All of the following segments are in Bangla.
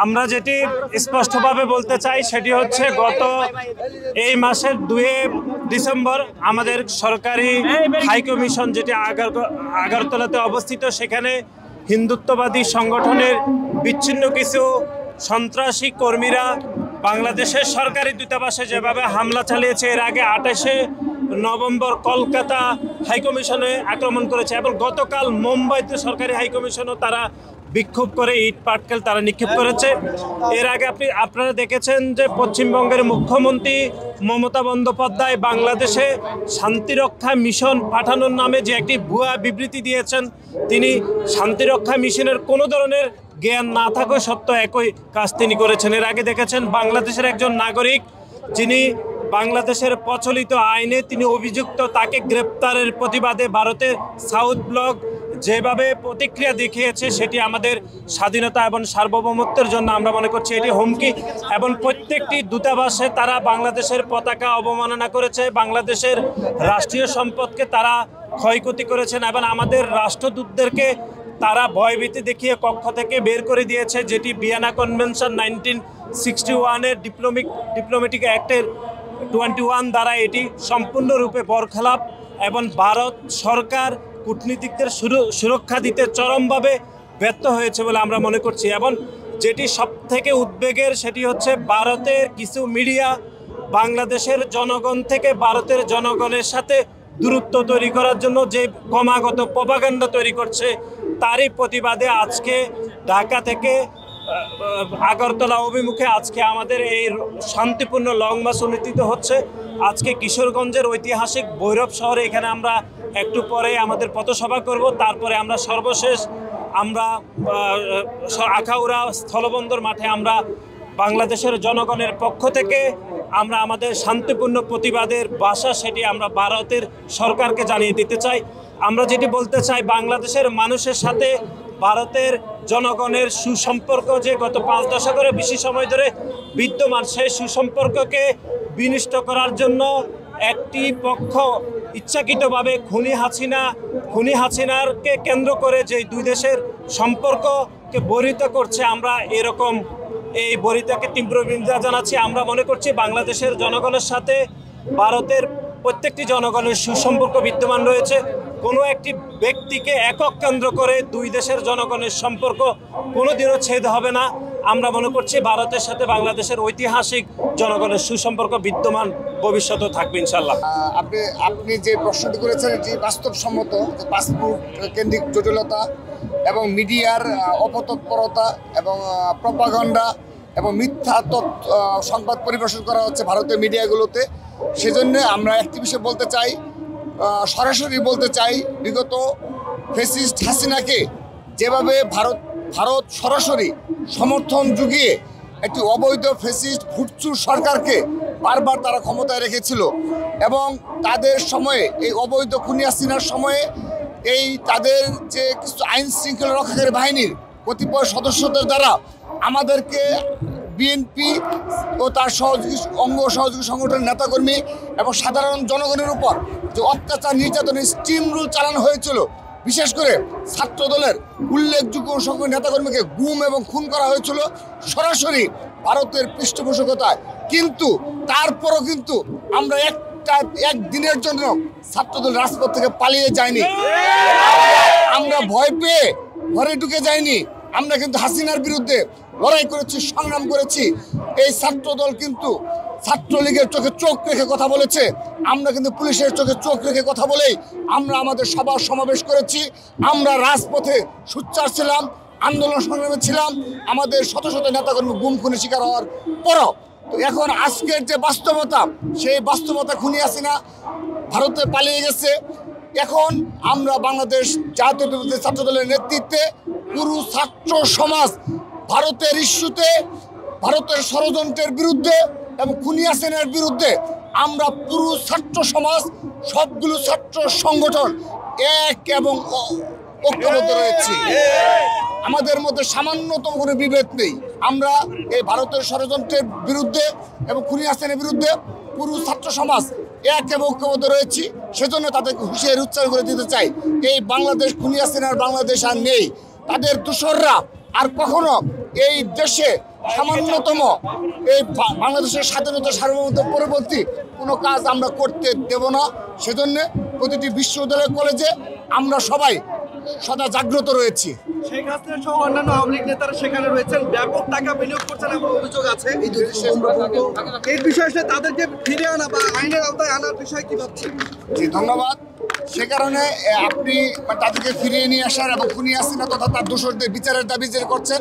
আমরা যেটি স্পষ্টভাবে বলতে চাই সেটি হচ্ছে গত এই মাসের 2 ডিসেম্বর আমাদের সরকারি হাইকমিশন যেটি আগরতলাতে অবস্থিত, সেখানে হিন্দুত্ববাদী সংগঠনের বিচ্ছিন্ন কিছু সন্ত্রাসী কর্মীরা বাংলাদেশের সরকারি দূতাবাসে যেভাবে হামলা চালিয়েছে, এর আগে 28শে নভেম্বর কলকাতা হাইকমিশনে আক্রমণ করেছে এবং গতকাল মুম্বাইতে সরকারি হাইকমিশনও তারা বিক্ষোভ করে ইট পাটকেল তারা নিক্ষেপ করেছে। এর আগে আপনারা দেখেছেন যে পশ্চিমবঙ্গের মুখ্যমন্ত্রী মমতা বন্দ্যোপাধ্যায় বাংলাদেশে শান্তিরক্ষা মিশন পাঠানোর নামে যে একটি ভুয়া বিবৃতি দিয়েছেন, তিনি শান্তিরক্ষা মিশনের কোনো ধরনের জ্ঞান না থাকা সত্ত্বেও একই কাজ তিনি করেছেন। এর আগে দেখেছেন বাংলাদেশের একজন নাগরিক যিনি বাংলাদেশের প্রচলিত আইনে তিনি অভিযুক্ত, তাকে গ্রেপ্তারের প্রতিবাদে ভারতের সাউথ ব্লক যেভাবে প্রতিক্রিয়া দেখিয়েছে সেটি আমাদের স্বাধীনতা এবং সার্বভৌমত্বের জন্য আমরা মনে করছি এটি হুমকি। এবং প্রত্যেকটি দূতাবাসে তারা বাংলাদেশের পতাকা অবমাননা করেছে, বাংলাদেশের রাষ্ট্রীয় সম্পদকে তারা ক্ষয়ক্ষতি করেছেন এবং আমাদের রাষ্ট্রদূতদেরকে তারা ভয়ভীতি দেখিয়ে কক্ষ থেকে বের করে দিয়েছে, যেটি ভিয়েনা কনভেনশন 1961-এর ডিপ্লোম্যাটিক অ্যাক্টের 21 দ্বারা এটি সম্পূর্ণরূপে বরখেলাপ এবং ভারত সরকার কূটনীতিকদের সুরক্ষা দিতে চরমভাবে ব্যর্থ হয়েছে বলে আমরা মনে করছি। এবং যেটি সবথেকে উদ্বেগের সেটি হচ্ছে ভারতের কিছু মিডিয়া বাংলাদেশের জনগণ থেকে ভারতের জনগণের সাথে দূরত্ব তৈরি করার জন্য যে ক্রমাগত প্রপাগান্ডা তৈরি করছে, তারই প্রতিবাদে আজকে ঢাকা থেকে আগরতলা অভিমুখে আজকে আমাদের এই শান্তিপূর্ণ লং মার্চ অনুষ্ঠিত হচ্ছে। আজকে কিশোরগঞ্জের ঐতিহাসিক ভৈরব শহরে এখানে আমরা একটু পরে আমাদের পথসভা করব, তারপরে আমরা সর্বশেষ আমরা আখাউড়া স্থলবন্দর মাঠে আমরা বাংলাদেশের জনগণের পক্ষ থেকে আমরা আমাদের শান্তিপূর্ণ প্রতিবাদের ভাষা সেটি আমরা ভারতের সরকারকে জানিয়ে দিতে চাই। আমরা যেটি বলতে চাই, বাংলাদেশের মানুষের সাথে ভারতের জনগণের সুসম্পর্ক যে গত 5 দশকের বেশি সময় ধরে বিদ্যমান, সেই সুসম্পর্ককে বিনষ্ট করার জন্য একটি পক্ষ ইচ্ছাকৃতভাবে খুনি হাসিনারকে কেন্দ্র করে যে দুই দেশের সম্পর্ককে বর্ধিত করছে, আমরা এরকম এই বরিতাকে তীব্র নিন্দা জানাচ্ছি। আমরা মনে করছি বাংলাদেশের জনগণের সাথে ভারতের প্রত্যেকটি জনগণের সুসম্পর্ক বিদ্যমান রয়েছে। কোনো একটি ব্যক্তিকে একক কেন্দ্র করে দুই দেশের জনগণের সম্পর্ক কোনোদিনও ছেদ হবে না। আমরা মনে করছি ভারতের সাথে বাংলাদেশের ঐতিহাসিক জনগণের সুসম্পর্ক বিদ্যমান, ভবিষ্যতেও থাকবে ইনশাল্লাহ। আপনি যে প্রশ্নটি করেছেন এটি বাস্তবসম্মত, যে পাসপোর্ট কেন্দ্রিক জটিলতা এবং মিডিয়ার অপতৎপরতা এবং প্রপাগান্ডা এবং মিথ্যা সংবাদ পরিবেশন করা হচ্ছে ভারতের মিডিয়াগুলোতে। সেজন্য আমরা একটি বিষয় বলতে চাই, সরাসরি বলতে চাই, বিগত ফ্যাসিস্ট হাসিনাকে যেভাবে ভারত সরাসরি সমর্থন জুগিয়ে একটি অবৈধ ফ্যাসিস্ট ফুটচুর সরকারকে বারবার তারা ক্ষমতায় রেখেছিল এবং তাদের সময়ে এই অবৈধ খুনি হাসিনার সময়ে এই তাদের যে কিছু আইন শৃঙ্খলা রক্ষাকারী বাহিনীর কতিপয় সদস্যদের দ্বারা আমাদেরকে বিএনপি ও তার অঙ্গ সহযোগী সংগঠনের নেতাকর্মী এবং সাধারণ জনগণের উপর যে অত্যাচার নির্যাতনের স্টিম রুল চালানো হয়েছিল, বিশেষ করে ছাত্র দলের উল্লেখযোগ্য সংখ্যক নেতাকর্মীকে গুম এবং খুন করা হয়েছিল সরাসরি ভারতের পৃষ্ঠপোষকতায়। কিন্তু তারপরও কিন্তু আমরা একদিনের জন্য ছাত্রদল রাজপথ থেকে পালিয়ে যায়নি, আমরা ভয় পেয়ে ঘরে ঢুকে যায়নি। আমরা কিন্তু হাসিনার বিরুদ্ধে লড়াই করেছি, সংগ্রাম করেছি। এই ছাত্রদল কিন্তু ছাত্রলীগের চোখে চোখ রেখে কথা বলেছে, আমরা কিন্তু পুলিশের চোখে চোখ রেখে কথা বলেই আমরা আমাদের সভা সমাবেশ করেছি। আমরা রাজপথে সোচ্চার ছিলাম, আন্দোলন সংগ্রামে ছিলাম, আমাদের শত শত নেতাকর্মী গুম খুনের শিকার হওয়ার পরও। তো এখন আজকের যে বাস্তবতা, সেই বাস্তবতা খুনি হাসিনা ভারতে পালিয়ে গেছে। এখন আমরা বাংলাদেশ জাতীয়তাবাদী ছাত্রদলের নেতৃত্বে পুরো ছাত্র সমাজ ভারতের ইস্যুতে, ভারতের ষড়যন্ত্রের বিরুদ্ধে এবং খুনি হাসিনার বিরুদ্ধে আমরা পুরো ছাত্র সমাজ, সবগুলো ছাত্র সংগঠন এক এবং ঐক্যবদ্ধ রয়েছি। আমাদের মধ্যে সামান্যতম কোনো বিভেদ নেই। আমরা এই ভারতের ষড়যন্ত্রের বিরুদ্ধে এবং খুনি হাসিনার বিরুদ্ধে পুরো ছাত্র সমাজ এক এবং ঐক্যবদ্ধ রয়েছি। সেজন্য তাদেরকে হুঁশিয়ারি উচ্চারণ করে দিতে চাই, এই বাংলাদেশ খুনি হাসিনার বাংলাদেশ আর নেই। তাদের দোসররা আর কখনো এই দেশে সামান্যতম এই বাংলাদেশের স্বাধীনতা সার্বভৌমত্ব পরবর্তী কোনো কাজ আমরা করতে দেব না। সেজন্য প্রতিটি বিশ্ববিদ্যালয় কলেজে আমরা সবাই সদা জাগ্রত রয়েছি। শেখ হাসিনা সহ অন্যান্য আওয়ামী লীগ নেতারা সেখানে রয়েছেন, ব্যাপক টাকা বিনিয়োগ করছেন এমন অভিযোগ আছে। এই বিষয়ে আসলে তাদেরকে ফিরে আনা বা আইনের আওতায় আনার বিষয়ে কি ভাবছেন? জি, ধন্যবাদ। সে কারণে আপনি তাদেরকে ফিরিয়ে নিয়ে আসার এবং খুনি হাসিনা তথা তার দোষরদের বিচারের দাবি যে করছেন,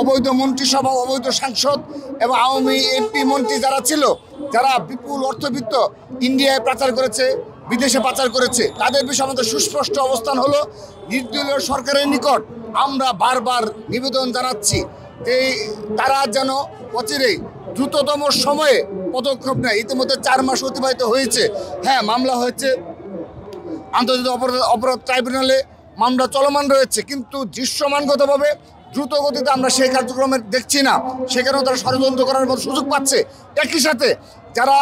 অবৈধ মন্ত্রিসভা, অবৈধ সাংসদ এবং আওয়ামী এমপি মন্ত্রী যারা ছিল, যারা বিপুল অর্থবিত্ত ইন্ডিয়ায় পাচার করেছে, বিদেশে পাচার করেছে, তাদের বিষয়ে আমাদের সুস্পষ্ট অবস্থান হলো নির্দলীয় সরকারের নিকট আমরা বারবার নিবেদন জানাচ্ছি যে তারা যেন অচিরেই দ্রুততম সময়ে পদক্ষেপ নেয়। ইতিমধ্যে 4 মাস অতিবাহিত হয়েছে। হ্যাঁ, মামলা হয়েছে, আন্তর্জাতিক অপরাধ ট্রাইব্যুনালে মামলা চলমান রয়েছে, কিন্তু দৃশ্যমানগতভাবে দ্রুত গতিতে আমরা সেই কার্যক্রমে দেখছি না। সেখানেও তারা ষড়যন্ত্র করার মতো সুযোগ পাচ্ছে। একই সাথে যারা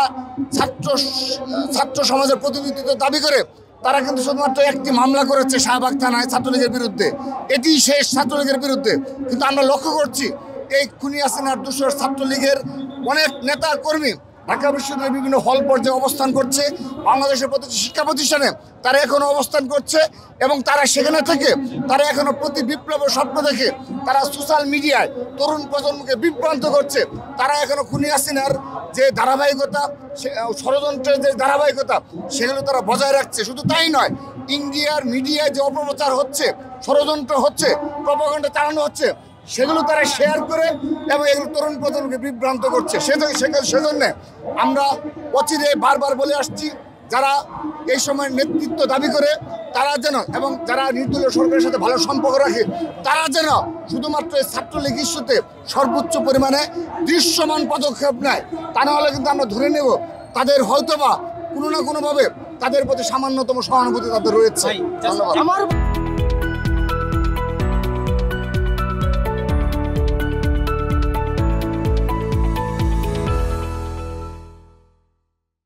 ছাত্র সমাজের প্রতিনিধিত্ব দাবি করে, তারা কিন্তু শুধুমাত্র একটি মামলা করেছে শাহবাগ থানায় ছাত্রলীগের বিরুদ্ধে, এটি শেষ ছাত্রলীগের বিরুদ্ধে। কিন্তু আমরা লক্ষ্য করছি এই খুনি হাসিনার দোষর ছাত্রলীগের অনেক নেতা কর্মী ঢাকা বিশ্ববিদ্যালয়ের বিভিন্ন হল পর্যায়ে অবস্থান করছে, বাংলাদেশের প্রতিটি শিক্ষা প্রতিষ্ঠানে তারা এখনও অবস্থান করছে এবং তারা সেখানে থেকে তারা এখনও প্রতি বিপ্লবের স্বপ্ন দেখে তারা সোশ্যাল মিডিয়ায় তরুণ প্রজন্মকে বিভ্রান্ত করছে। তারা এখনও খুনি হাসিনার যে ধারাবাহিকতা, ষড়যন্ত্রের যে ধারাবাহিকতা, সেগুলো তারা বজায় রাখছে। শুধু তাই নয়, ইন্ডিয়ার মিডিয়ায় যে অপপ্রচার হচ্ছে, ষড়যন্ত্র হচ্ছে, প্রপাগান্ডা চালানো হচ্ছে, সেগুলো তারা শেয়ার করে এবং এগুলো তরুণ প্রজন্মকে বিভ্রান্ত করছে। সেজন্য আমরা অচিরে বারবার বলে আসছি, যারা এই সময় নেতৃত্ব দাবি করে তারা যেন, এবং যারা নির্দলীয় সরকারের সাথে ভালো সম্পর্ক রাখে, তারা যেন শুধুমাত্র এই ছাত্রলীগ ইস্যুতে সর্বোচ্চ পরিমাণে দৃশ্যমান পদক্ষেপ নেয়। তা না হলে কিন্তু আমরা ধরে নেব তাদের হয়তোবা কোনো না কোনোভাবে তাদের প্রতি সামান্যতম সহানুভূতি তাদের রয়েছে। ধন্যবাদ।